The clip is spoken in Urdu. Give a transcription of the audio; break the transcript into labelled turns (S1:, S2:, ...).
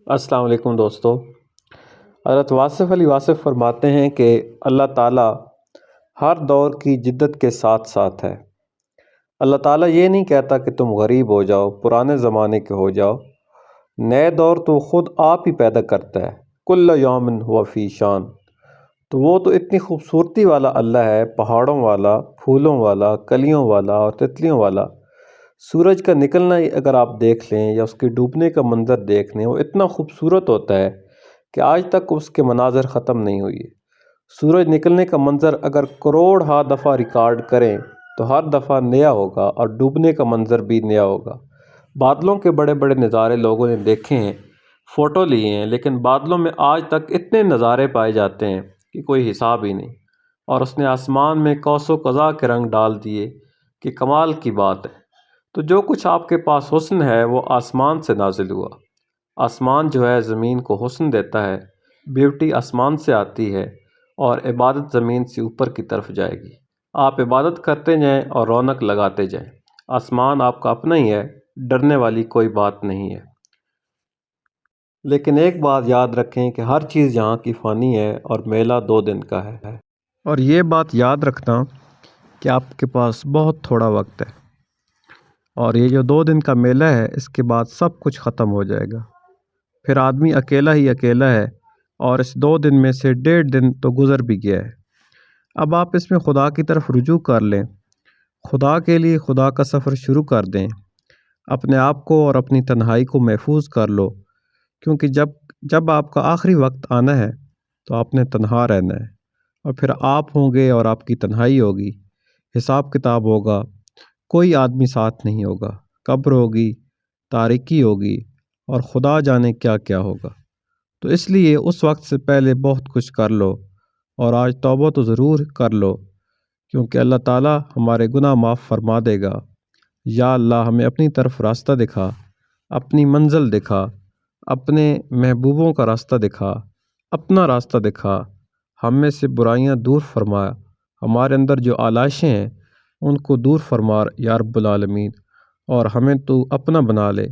S1: السلام علیکم دوستو۔ حضرت واصف علی واصف فرماتے ہیں کہ اللہ تعالیٰ ہر دور کی جدت کے ساتھ ساتھ ہے۔ اللہ تعالیٰ یہ نہیں کہتا کہ تم غریب ہو جاؤ، پرانے زمانے کے ہو جاؤ۔ نئے دور تو خود آپ ہی پیدا کرتا ہے۔ کل یوم ہوا فی شان۔ تو وہ تو اتنی خوبصورتی والا اللہ ہے، پہاڑوں والا، پھولوں والا، کلیوں والا اور تتلیوں والا۔ سورج کا نکلنا ہی اگر آپ دیکھ لیں یا اس کے ڈوبنے کا منظر دیکھ لیں، وہ اتنا خوبصورت ہوتا ہے کہ آج تک اس کے مناظر ختم نہیں ہوئی ہے۔ سورج نکلنے کا منظر اگر کروڑ ہا دفعہ ریکارڈ کریں تو ہر دفعہ نیا ہوگا، اور ڈوبنے کا منظر بھی نیا ہوگا۔ بادلوں کے بڑے بڑے نظارے لوگوں نے دیکھے ہیں، فوٹو لیے ہیں، لیکن بادلوں میں آج تک اتنے نظارے پائے جاتے ہیں کہ کوئی حساب ہی نہیں۔ اور اس نے آسمان میں قوس و قزح کے رنگ ڈال دیے کہ کمال کی بات ہے۔ تو جو کچھ آپ کے پاس حسن ہے وہ آسمان سے نازل ہوا۔ آسمان جو ہے زمین کو حسن دیتا ہے، بیوٹی آسمان سے آتی ہے، اور عبادت زمین سے اوپر کی طرف جائے گی۔ آپ عبادت کرتے جائیں اور رونق لگاتے جائیں۔ آسمان آپ کا اپنا ہی ہے، ڈرنے والی کوئی بات نہیں ہے۔ لیکن ایک بات یاد رکھیں کہ ہر چیز یہاں کی فانی ہے اور میلہ 2 دن کا ہے۔ اور یہ بات یاد رکھنا کہ آپ کے پاس بہت تھوڑا وقت ہے، اور یہ جو 2 دن کا میلہ ہے اس کے بعد سب کچھ ختم ہو جائے گا۔ پھر آدمی اکیلا ہی اکیلا ہے، اور اس 2 دن میں سے 1.5 دن تو گزر بھی گیا ہے۔ اب آپ اس میں خدا کی طرف رجوع کر لیں، خدا کے لیے خدا کا سفر شروع کر دیں۔ اپنے آپ کو اور اپنی تنہائی کو محفوظ کر لو، کیونکہ جب آپ کا آخری وقت آنا ہے تو آپ نے تنہا رہنا ہے، اور پھر آپ ہوں گے اور آپ کی تنہائی ہوگی، حساب کتاب ہوگا، کوئی آدمی ساتھ نہیں ہوگا، قبر ہوگی، تاریکی ہوگی، اور خدا جانے کیا کیا ہوگا۔ تو اس لیے اس وقت سے پہلے بہت کچھ کر لو، اور آج توبہ تو ضرور کر لو، کیونکہ اللہ تعالیٰ ہمارے گناہ معاف فرما دے گا۔ یا اللہ ہمیں اپنی طرف راستہ دکھا، اپنی منزل دکھا، اپنے محبوبوں کا راستہ دکھا، اپنا راستہ دکھا، ہم میں سے برائیاں دور فرما، ہمارے اندر جو آلائشیں ہیں ان کو دور فرما یا رب العالمین، اور ہمیں تو اپنا بنا لے۔